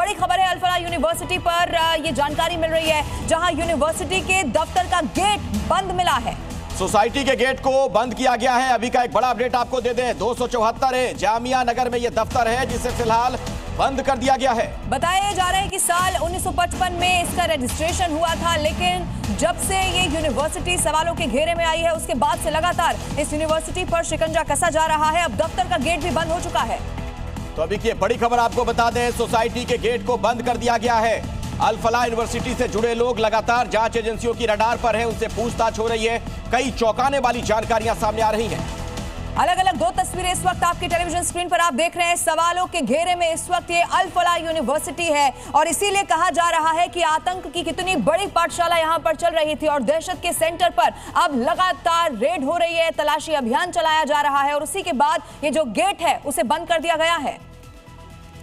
बड़ी खबर है अल-फलाह यूनिवर्सिटी पर ये जानकारी मिल रही है, जहां यूनिवर्सिटी के दफ्तर का गेट बंद मिला है। सोसाइटी के गेट को बंद किया गया है। अभी का एक बड़ा अपडेट आपको दे दें, 274 जामिया नगर में ये दफ्तर है जिसे फिलहाल बंद कर दिया गया है। बताया जा रहा है कि साल 1955 में इसका रजिस्ट्रेशन हुआ था, लेकिन जब से ये यूनिवर्सिटी सवालों के घेरे में आई है उसके बाद से लगातार इस यूनिवर्सिटी पर शिकंजा कसा जा रहा है। अब दफ्तर का गेट भी बंद हो चुका है। तो अभी की बड़ी खबर आपको बता दें, सोसाइटी के गेट को बंद कर दिया गया है। अल-फलाह यूनिवर्सिटी से जुड़े लोग लगातार जांच एजेंसियों की रडार पर हैं, उनसे पूछताछ हो रही है। कई चौंकाने वाली जानकारियां सामने आ रही हैं। अलग अलग दो तस्वीरें इस वक्त आपकी टेलीविजन स्क्रीन पर आप देख रहे हैं। सवालों के घेरे में इस वक्त ये अल-फलाह यूनिवर्सिटी है और इसीलिए कहा जा रहा है कि आतंक की कितनी बड़ी पाठशाला यहां पर चल रही थी और दहशत के सेंटर पर अब लगातार रेड हो रही है, तलाशी अभियान चलाया जा रहा है और उसी के बाद ये जो गेट है उसे बंद कर दिया गया है।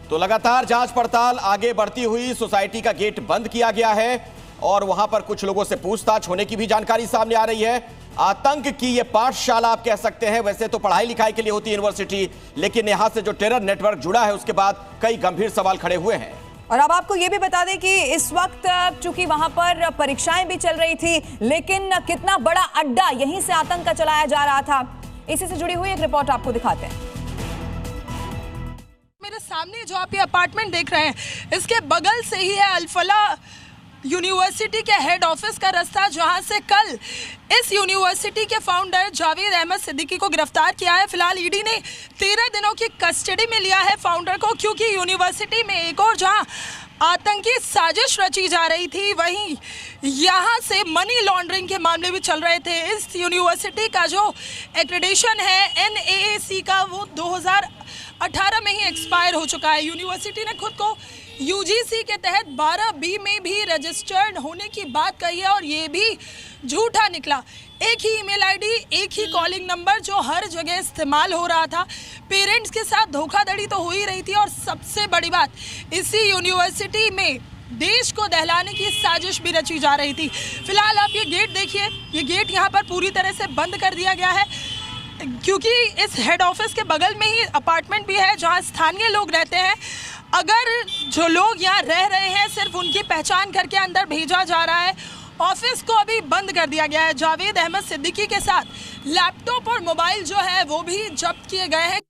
तो लगातार जांच पड़ताल आगे बढ़ती हुई सोसाइटी का गेट बंद किया गया है और वहां पर कुछ लोगों से पूछताछ होने की भी जानकारी सामने आ रही है। आतंक की ये पाठशाला आप कह सकते हैं, वैसे तो पढ़ाई लिखाई के लिए होती है यूनिवर्सिटी, लेकिन यहां से जो टेरर नेटवर्क जुड़ा है उसके बाद कई गंभीर सवाल खड़े हुए हैं। और अब आपको ये भी बता दें कि इस वक्त चूंकि वहां पर परीक्षाएं भी चल रही थी, लेकिन कितना बड़ा अड्डा यहीं से आतंक का चलाया जा रहा था, इसी से जुड़ी हुई एक रिपोर्ट आपको दिखाते हैं। मेरे सामने जो आप ये अपार्टमेंट देख रहे हैं, इसके बगल से ही है अल-फलाह यूनिवर्सिटी के हेड ऑफिस का रास्ता, जहां से कल इस यूनिवर्सिटी के फाउंडर जावेद अहमद सिद्दीकी को गिरफ्तार किया है। फिलहाल ईडी ने 13 दिनों की कस्टडी में लिया है फाउंडर को, क्योंकि यूनिवर्सिटी में एक और जहां आतंकी साजिश रची जा रही थी, वहीं यहाँ से मनी लॉन्ड्रिंग के मामले भी चल रहे थे। इस यूनिवर्सिटी का जो एक्रेडिशन है NAAC का, वो 2018 में ही एक्सपायर हो चुका है। यूनिवर्सिटी ने खुद को UGC के तहत 12B में भी रजिस्टर्ड होने की बात कही है और ये भी झूठा निकला। एक ही ईमेल आईडी, एक ही कॉलिंग नंबर जो हर जगह इस्तेमाल हो रहा था। पेरेंट्स के साथ धोखाधड़ी तो हो ही रही थी और सबसे बड़ी बात, इसी यूनिवर्सिटी में देश को दहलाने की साजिश भी रची जा रही थी। फिलहाल आप ये गेट देखिए, ये गेट यहाँ पर पूरी तरह से बंद कर दिया गया है, क्योंकि इस हेड ऑफिस के बगल में ही अपार्टमेंट भी है जहाँ स्थानीय लोग रहते हैं। अगर जो लोग यहाँ रह रहे हैं सिर्फ उनकी पहचान करके अंदर भेजा जा रहा है। ऑफिस को अभी बंद कर दिया गया है। जावेद अहमद सिद्दीकी के साथ लैपटॉप और मोबाइल जो है वो भी जब्त किए गए हैं।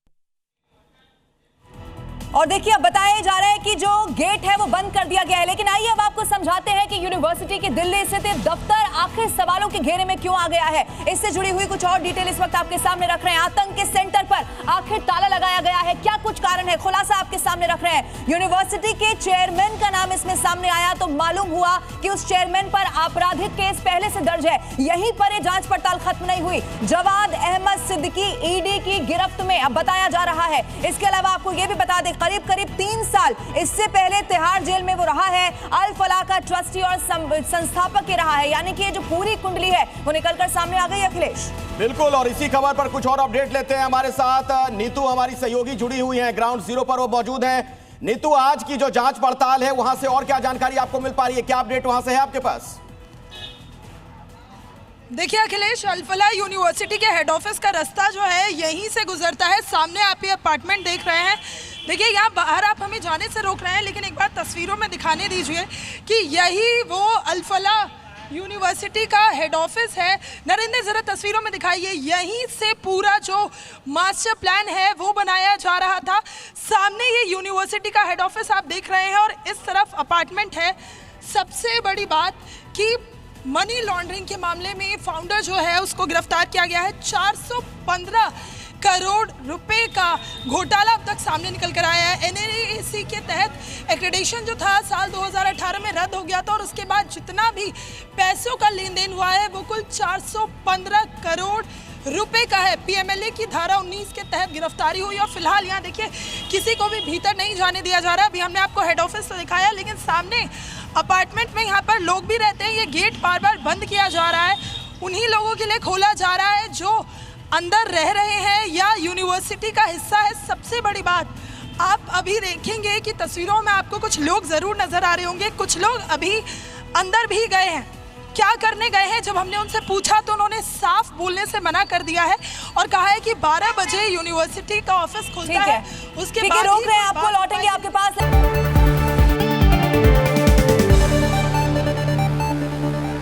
और देखिए, अब बताया जा रहा है कि जो गेट है वो बंद कर दिया गया है, लेकिन आइए अब आपको समझाते हैं कि यूनिवर्सिटी की दिल्ली स्थित दफ्तर आखिर सवालों के घेरे में क्यों आ गया है। इससे जुड़ी हुई कुछ और डिटेल इस वक्त आपके सामने रख रहे हैं। आतंक के सेंटर पर आखिर ताला लगाया गया है, क्या कुछ कारण है, खुलासा आपके सामने रख रहे हैं। यूनिवर्सिटी के चेयरमैन का नाम इसमें सामने आया तो मालूम हुआ कि उस चेयरमैन पर आपराधिक केस पहले से दर्ज है। यहीं पर ये जांच पड़ताल खत्म नहीं हुई। जावेद अहमद सिद्दीकी ईडी की गिरफ्त में अब बताया जा रहा है। इसके अलावा आपको यह भी बता दें, करीब 3 साल इससे पहले तिहाड़ जेल में वो रहा है। अल-फलाह का ट्रस्टी और संस्थापक ही रहा है, यानी कि ये जो पूरी कुंडली है वो निकलकर सामने आ गई। अखिलेश, बिल्कुल, और इसी खबर पर कुछ और अपडेट लेते हैं। हमारे साथ नीतू हमारी सहयोगी जुड़ी हुई हैं, ग्राउंड जीरो पर वो मौजूद हैं। नीतू, आज की जो जांच पड़ताल है वहां से और क्या जानकारी आपको मिल पा रही है, क्या अपडेट वहां से है आपके पास? देखिए अखिलेश, अल-फलाह यूनिवर्सिटी के हेड ऑफिस का रास्ता जो है यहीं से गुजरता है। सामने आप ये अपार्टमेंट देख रहे हैं। देखिए, यहाँ बाहर आप हमें जाने से रोक रहे हैं, लेकिन एक बार तस्वीरों में दिखाने दीजिए कि यही वो अल-फलाह यूनिवर्सिटी का हेड ऑफिस है। नरेंद्र, जरा तस्वीरों में दिखाइए, यहीं से पूरा जो मास्टर प्लान है वो बनाया जा रहा था। सामने ये यूनिवर्सिटी का हेड ऑफिस आप देख रहे हैं और इस तरफ अपार्टमेंट है। सबसे बड़ी बात कि मनी लॉन्ड्रिंग के मामले में फाउंडर जो है उसको गिरफ्तार किया गया है। 415 करोड़ रुपए का घोटाला अब तक सामने निकल कर आया है। NAAC के तहत एक्रेडिशन जो था साल 2018 में रद्द हो गया था और उसके बाद जितना भी पैसों का लेन देन हुआ है वो कुल 415 करोड़ रुपए का है। PMLA की धारा 19 के तहत गिरफ्तारी हुई और फिलहाल यहाँ देखिए किसी को भी भीतर नहीं जाने दिया जा रहा। अभी हमने आपको हेड ऑफिस तो दिखाया, लेकिन सामने अपार्टमेंट में यहाँ पर लोग भी रहते हैं। ये गेट बार बार बंद किया जा रहा है, उन्हीं लोगों के लिए खोला जा रहा है जो अंदर रह रहे हैं या यूनिवर्सिटी का हिस्सा है। सबसे बड़ी बात, आप अभी देखेंगे कि तस्वीरों में आपको कुछ लोग ज़रूर नज़र आ रहे होंगे। कुछ लोग अभी अंदर भी गए हैं। क्या करने गए हैं, जब हमने उनसे पूछा तो उन्होंने साफ बोलने से मना कर दिया है और कहा है कि 12 बजे यूनिवर्सिटी का ऑफिस खुलता है, उसके बाद रोक रहे हैं आपको, लौटेंगे आपके पास।